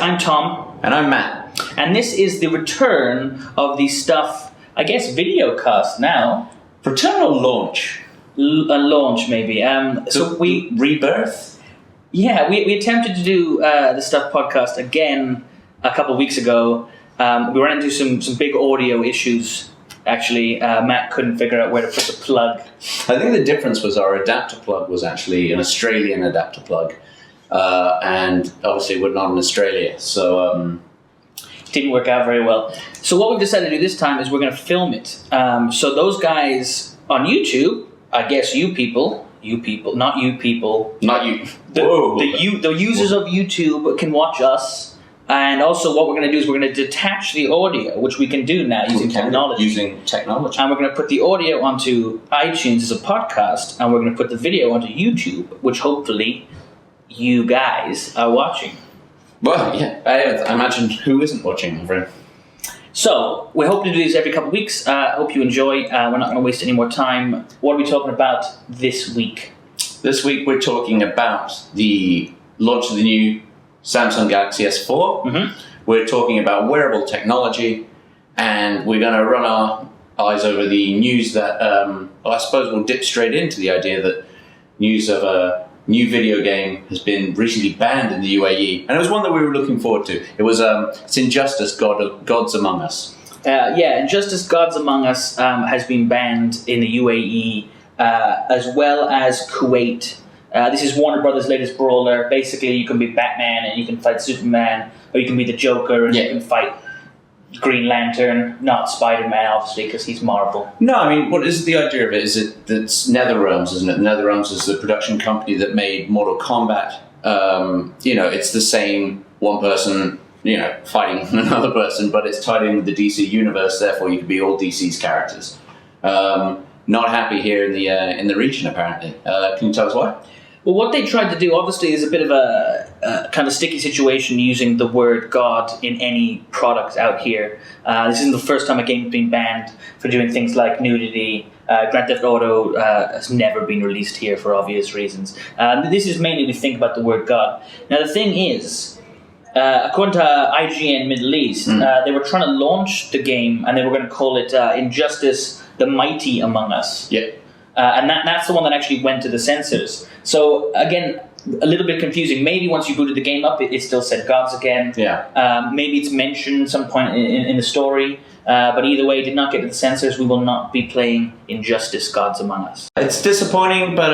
I'm Tom. And I'm Matt. And this is the return of the Stuff, I guess, video cast now. Return or launch? A launch, maybe. So we rebirth? Yeah, we attempted to do the Stuff podcast again a couple of weeks ago. We ran into some big audio issues. Actually, Matt couldn't figure out where to put the plug. I think the difference was our adapter plug was actually an Australian adapter plug. And obviously we're not in Australia, so... Didn't work out very well. So what we've decided to do this time is we're going to film it. So those guys on YouTube, I guess you people, not you people. Not you. The users of YouTube can watch us. And also what we're going to do is we're going to detach the audio, which we can do now using technology. And we're going to put the audio onto iTunes as a podcast, and we're going to put the video onto YouTube, which hopefully you guys are watching. Well, yeah, I imagine who isn't watching, my friend. So, we're hoping to do this every couple of weeks. Hope you enjoy. We're not going to waste any more time. What are we talking about this week? This week we're talking about the launch of the new Samsung Galaxy S4. Mm-hmm. We're talking about wearable technology, and we're going to run our eyes over the news that, I suppose we'll dip straight into the idea that news of a new video game has been recently banned in the UAE, and it was one that we were looking forward to. It was it's Injustice: Gods Among Us. Injustice: Gods Among Us has been banned in the UAE as well as Kuwait. This is Warner Brothers' latest brawler. Basically, you can be Batman and you can fight Superman, or you can be the Joker and you can fight Green Lantern, not Spider-Man, obviously, because he's Marvel. No, I mean, what is the idea of it? Is it that's NetherRealms, isn't it? NetherRealms is the production company that made Mortal Kombat. It's the same one person, fighting another person, but it's tied in with the DC universe. Therefore, you could be all DC's characters. Not happy here in the region, apparently. Can you tell us why? Well, what they tried to do, obviously, is a bit of a kind of sticky situation using the word God in any product out here. This isn't the first time a game's been banned for doing things like nudity. Grand Theft Auto has never been released here for obvious reasons. This is mainly we think about the word God. Now, the thing is, according to IGN Middle East, they were trying to launch the game and they were going to call it Injustice: The Mighty Among Us. Yeah. And that's the one that actually went to the censors. So, again, a little bit confusing. Maybe once you booted the game up, it still said Gods again. Yeah. Maybe it's mentioned at some point in the story. But either way, it did not get to the censors. We will not be playing Injustice: Gods Among Us. It's disappointing, but,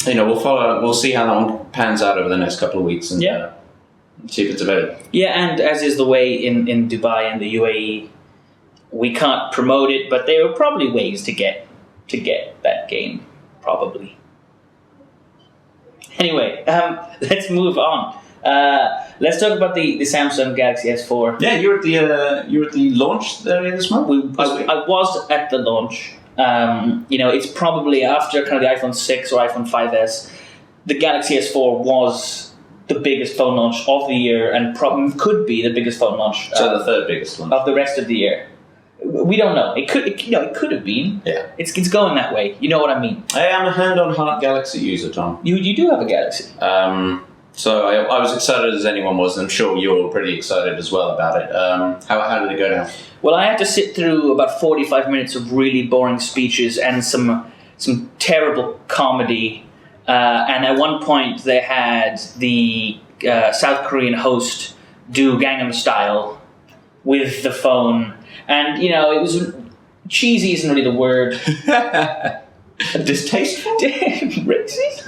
we'll see how that one pans out over the next couple of weeks and see if it's available. Yeah, and as is the way in Dubai and the UAE, we can't promote it, but there are probably ways to get that game, probably. Anyway, let's move on. Let's talk about the Samsung Galaxy S4. Yeah, you were at the launch earlier this month. I was at the launch. It's probably after kind of the iPhone 6 or iPhone 5S. The Galaxy S4 was the biggest phone launch of the year, and probably could be the biggest phone launch. So the third biggest launch of the rest of the year. We don't know. It could have been. Yeah. It's going that way. You know what I mean? I am a hand-on-heart Galaxy user, Tom. You do have a Galaxy. So I was excited as anyone was, and I'm sure you're pretty excited as well about it. How did it go down? Well, I had to sit through about 45 minutes of really boring speeches and some terrible comedy. And at one point, they had the South Korean host do Gangnam Style with the phone. And, it was... Cheesy isn't really the word. Distasteful? Racist?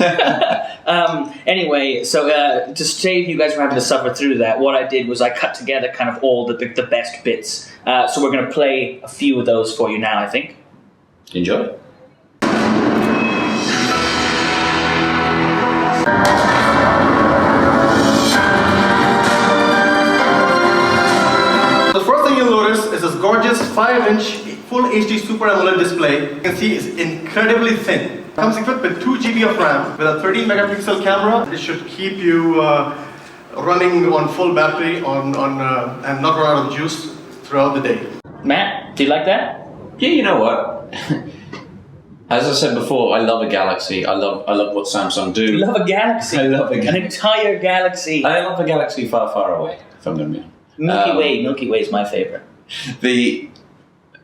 Anyway, so to save you guys from having to suffer through that, what I did was I cut together kind of all the best bits. So we're going to play a few of those for you now, I think. Enjoy. The first thing you'll notice is this gorgeous 5-inch Full HD Super AMOLED display. You can see it's incredibly thin. It comes equipped with 2 GB of RAM with a 13 megapixel camera. It should keep you running on full battery and not run out of juice throughout the day. Matt, do you like that? Yeah, you know what? As I said before, I love a Galaxy. I love what Samsung do. You love a Galaxy? I love a Galaxy. An entire Galaxy. I love a Galaxy far, far away, if I'm going to be honest. Milky Way is my favourite.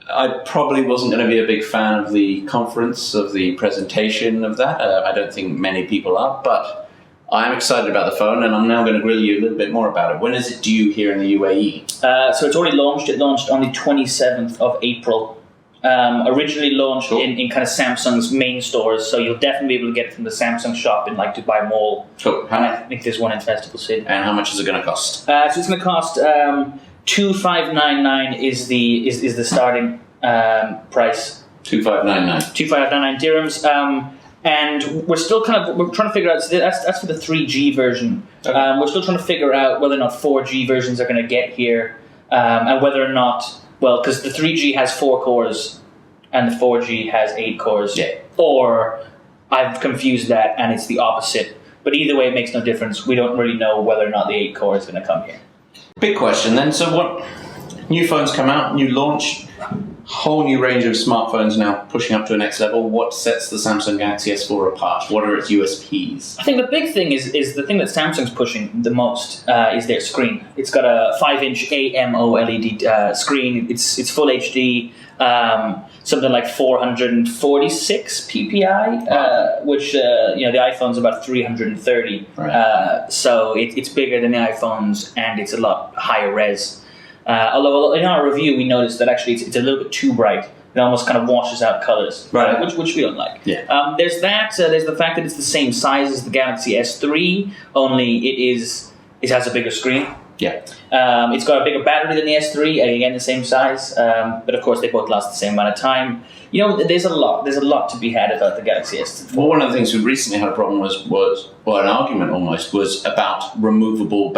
I probably wasn't going to be a big fan of the conference, of the presentation of that. I don't think many people are, but I'm excited about the phone, and I'm now going to grill you a little bit more about it. When is it due here in the UAE? So it's already launched. It launched on the 27th of April. Originally launched in kind of Samsung's main stores, so you'll definitely be able to get it from the Samsung shop in like Dubai Mall. Cool. And I think there's one in Festival City. And how much is it going to cost? So it's going to cost 2,599 is the starting price. 2,599. 2,599 dirhams. And we're still we're trying to figure out. So that's for the 3G version. Okay. We're still trying to figure out whether or not 4G versions are going to get here, and whether or not. Well, because the 3G has 4 cores and the 4G has 8 cores. Yeah. Or I've confused that and it's the opposite. But either way, it makes no difference. We don't really know whether or not the 8 core is going to come here. Big question then. So what new phones come out, new launch, whole new range of smartphones now pushing up to the next level. What sets the Samsung Galaxy S4 apart? What are its USPs? I think the big thing is the thing that Samsung's pushing the most is their screen. It's got a 5-inch AMO LED screen. It's full HD, something like 446 PPI, which the iPhone's about 330. Right. So it's bigger than the iPhones and it's a lot higher res. Although in our review we noticed that actually it's a little bit too bright. It almost kind of washes out colors, right? Which we don't like. Yeah. There's that. There's the fact that it's the same size as the Galaxy S3, only it has a bigger screen. Yeah. It's got a bigger battery than the S3, again the same size, but of course they both last the same amount of time. There's a lot to be had about the Galaxy S4. Well, one of the things we recently had a problem was an argument almost was about removable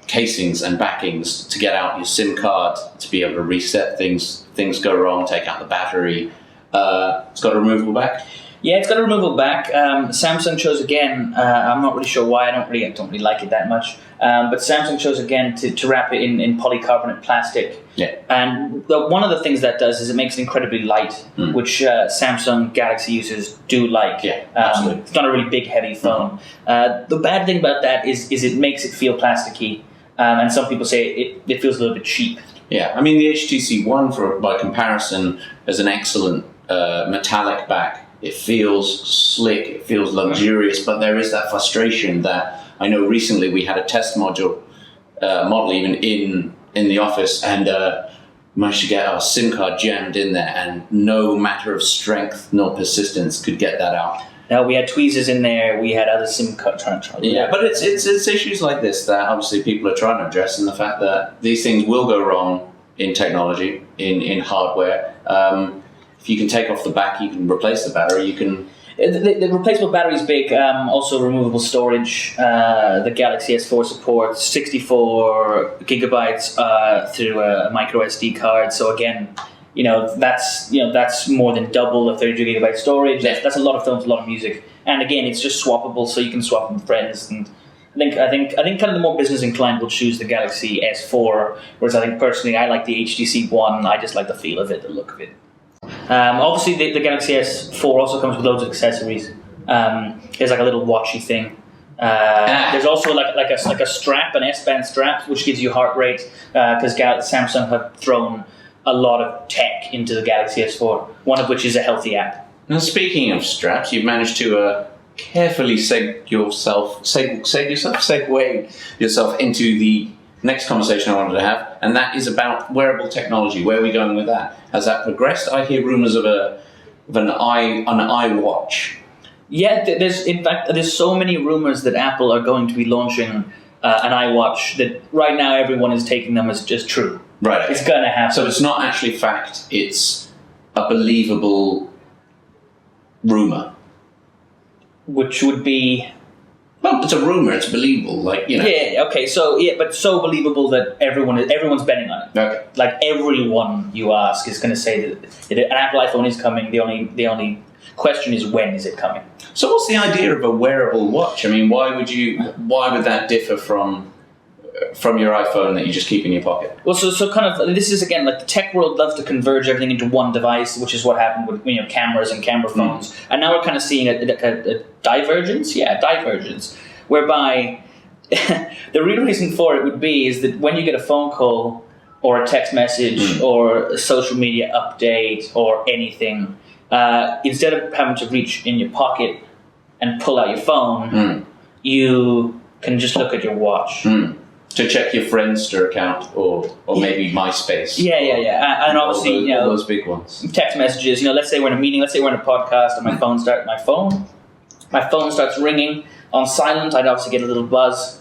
casings and backings to get out your SIM card, to be able to reset things. Things go wrong, take out the battery. It's got a removable back. Yeah, it's got a removable back. Samsung chose again. I'm not really sure why. I don't really like it that much. But Samsung chose again to wrap it in polycarbonate plastic. Yeah. And one of the things that does is it makes it incredibly light, which Samsung Galaxy users do like. Yeah, absolutely. It's not a really big, heavy phone. The bad thing about that is it makes it feel plasticky, and some people say it feels a little bit cheap. Yeah, I mean the HTC One, by comparison, is an excellent metallic back. It feels slick, it feels luxurious, but there is that frustration that I know recently we had a test model even in the office and managed to get our SIM card jammed in there, and no matter of strength nor persistence could get that out. Now we had tweezers in there, we had other SIM cards trying to. Yeah, but it's issues like this that obviously people are trying to address, and the fact that these things will go wrong in technology, in hardware. If you can take off the back, you can replace the battery. You can. The replaceable battery is big. Also, removable storage. The Galaxy S4 supports 64 gigabytes through a micro SD card. So again, that's more than double the 32 gigabyte storage. That's a lot of films, a lot of music. And again, it's just swappable, so you can swap with friends. And I think kind of the more business inclined will choose the Galaxy S4. Whereas I think personally, I like the HTC One. I just like the feel of it, the look of it. Obviously, the Galaxy S4 also comes with loads of accessories. There's like a little watchy thing. There's also like a strap, an S-band strap, which gives you heart rate. Because Samsung have thrown a lot of tech into the Galaxy S4. One of which is a healthy app. Now, speaking of straps, you've managed to carefully segue yourself into the next conversation I wanted to have, and that is about wearable technology. Where are we going with that? Has that progressed? I hear rumours of an iWatch. Yeah, there's so many rumours that Apple are going to be launching an iWatch that right now everyone is taking them as just true. Right. It's going to happen. So it's not actually fact, it's a believable rumour. Which would be... Well, it's a rumor. It's believable, Yeah. Okay. So but so believable that everyone's betting on it. Okay. Like everyone you ask is going to say that an Apple iPhone is coming. The only question is when is it coming. So what's the idea of a wearable watch? I mean, why would that differ from from your iPhone that you just keep in your pocket. Well, so kind of, this is again, like the tech world loves to converge everything into one device, which is what happened with, you know, cameras and camera phones. And now we're kind of seeing a divergence, whereby the real reason for it would be is that when you get a phone call or a text message or a social media update or anything, instead of having to reach in your pocket and pull out your phone, you can just look at your watch. To check your Friendster account or maybe MySpace. Yeah. And obviously, all you know, those big ones. Text messages. You know, let's say we're in a meeting, let's say we're in a podcast, and my phone starts ringing on silent. I'd obviously get a little buzz.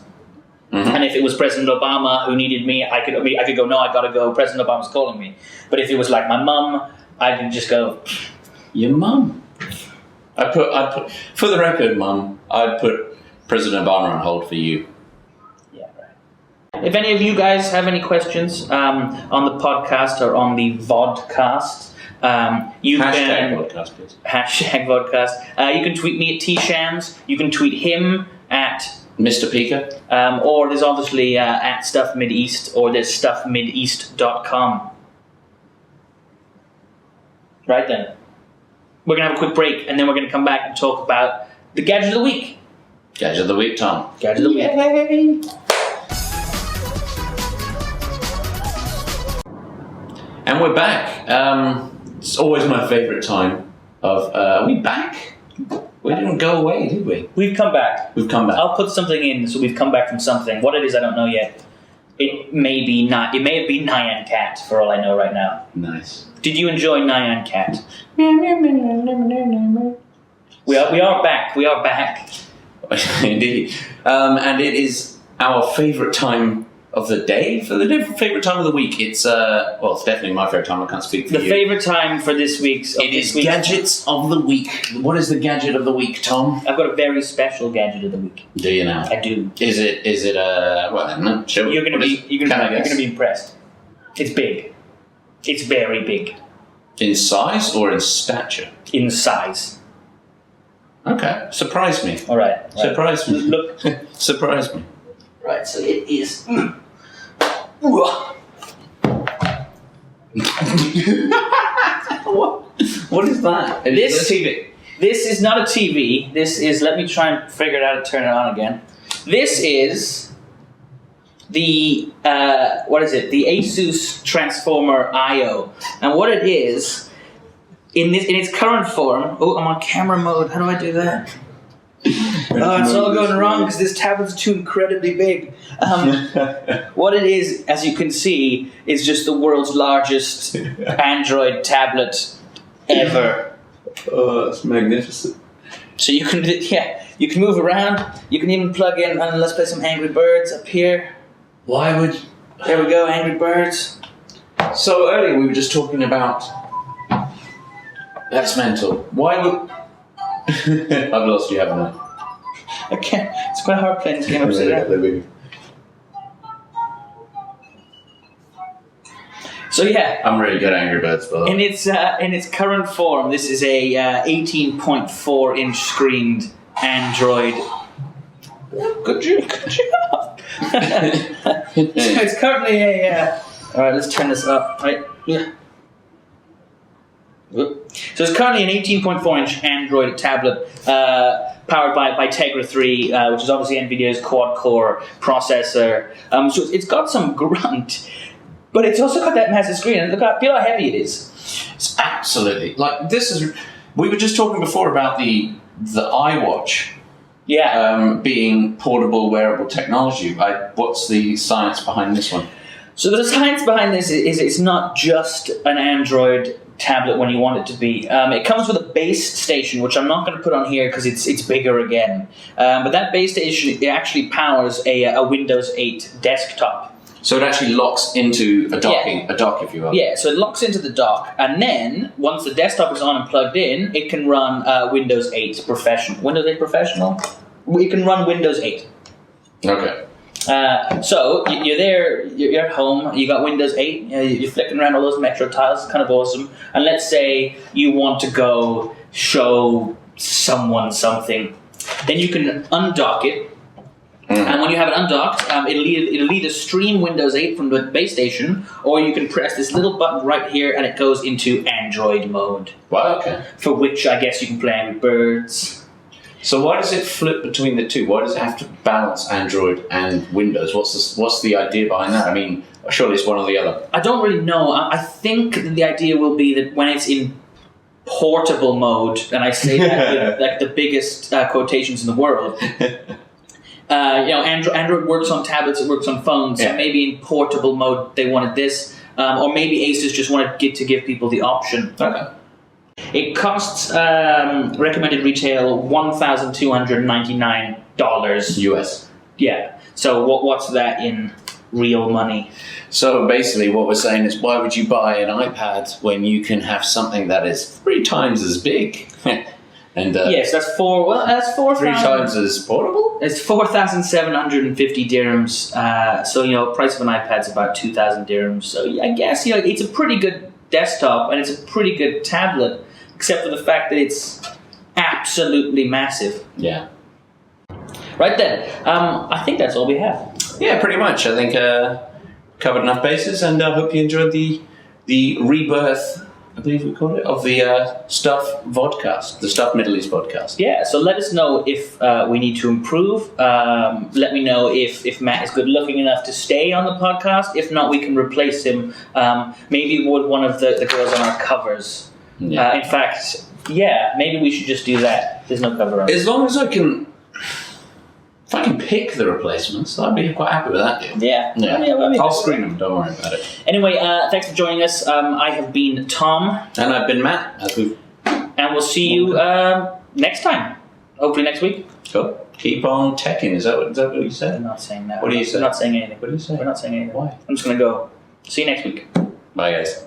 And if it was President Obama who needed me, I could go, no, I gotta go. President Obama's calling me. But if it was like my mum, I could just go, your mum. I put for the record, Mum, I'd put President Obama on hold for you. Yeah, right. If any of you guys have any questions on the podcast or on the Vodcast, you can Vodcast, please. #Vodcast. You can tweet me at tshams. You can tweet him at Mr. Pika. Or there's obviously at Stuff Mideast, or there's stuffmideast.com. Right then. We're going to have a quick break, and then we're going to come back and talk about the Gadget of the Week. Gadget of the Week, Tom. Gadget of the Week. And we're back. It's always my favourite time of... are we back? We didn't go away, did we? We've come back. We've come back. I'll put something in, so we've come back from something. What it is, I don't know yet. It may have been Nyan Cat, for all I know right now. Nice. Did you enjoy Nyan Cat? We are back. We are back. Indeed. And it is our favourite time of the day, for the favourite time of the week. It's it's definitely my favourite time. I can't speak for the you. favourite time for this week's. It is Gadgets of the Week. What is the Gadget of the Week, Tom? I've got a very special Gadget of the week. Do you now? I do. Is it well? No, sure. You're gonna be impressed. It's big. It's very big. In size or in stature? In size. Okay. Surprise me. All right. Surprise me. Look. Surprise me. Right. So it is. What is that? This TV. This is not a TV. This is. Let me try and figure out how to turn it on again. This is the what is it? The Asus Transformer AiO, and what it is in its current form. Oh, I'm on camera mode. How do I do that? Oh, it's all going wrong because this tablet's too incredibly big. What it is, as you can see, is just the world's largest Android tablet ever. Oh, that's magnificent. So you can move around. You can even plug in, and let's play some Angry Birds up here. Why would... There we go, Angry Birds. So earlier we were just talking about... That's mental. Why would... I've lost you, haven't I? I can't. It's quite hard playing this game upside down. So yeah, I'm really good at Angry Birds, by the way. in it's current form, this is a 18.4 inch screened Android. Good job. So it's currently a. All right, let's turn this up. Right. Yeah. So it's currently an 18.4 inch Android tablet powered by Tegra 3, which is obviously NVIDIA's quad-core processor. So it's got some grunt, but it's also got that massive screen. And feel how heavy it is. It's absolutely... Like, this is... We were just talking before about the iWatch being portable, wearable technology. What's the science behind this one? So the science behind this is it's not just an Android tablet when you want it to be. It comes with a base station, which I'm not going to put on here because it's bigger again. But that base station, it actually powers a Windows 8 desktop. So it actually locks into a dock, if you will. Yeah, so it locks into the dock, and then once the desktop is on and plugged in, it can run Windows 8 Professional. Windows 8 Professional? It can run Windows 8. Okay. So you're there, you're at home, you got Windows 8, you're flicking around all those Metro tiles, it's kind of awesome. And let's say you want to go show someone something. Then you can undock it, And when you have it undocked, it'll either stream Windows 8 from the base station, or you can press this little button right here and it goes into Android mode. Wow, okay. For which I guess you can play Angry Birds. So why does it flip between the two? Why does it have to balance Android and Windows? What's the idea behind that? I mean, surely it's one or the other. I don't really know. I think the idea will be that when it's in portable mode, and I say that with like the biggest quotations in the world, Android works on tablets, it works on phones, so maybe in portable mode they wanted this, or maybe Asus just wanted to give people the option. Okay. It costs recommended retail $1,299 US. Yeah. So what's that in real money? So basically, what we're saying is, why would you buy an iPad when you can have something that is 3 times as big? And yes, that's 4,000. 3 times as portable. It's 4,750 dirhams. So price of an iPad's about 2,000 dirhams. So I guess it's a pretty good desktop and it's a pretty good tablet, except for the fact that it's absolutely massive. Yeah. Right then, I think that's all we have. Yeah, pretty much. I think covered enough bases, and I hope you enjoyed the rebirth, I believe we called it, of the Stuff Vodcast, the Stuff Middle East podcast. Yeah, so let us know if we need to improve. Let me know if Matt is good looking enough to stay on the podcast. If not, we can replace him. Maybe with one of the girls on our covers. Yeah. In fact, maybe we should just do that. There's no cover on it. As long as I can pick the replacements, I'd be quite happy with that deal. Yeah. I'll screen them, don't worry about it. Anyway, thanks for joining us. I have been Tom. And I've been Matt. And we'll see you next time. Hopefully next week. Cool. Keep on teching. Is that what you said? I'm not saying that. What do you say? We're not saying anything. What do you say? We're not saying anything. Why? I'm just going to go. See you next week. Bye, guys.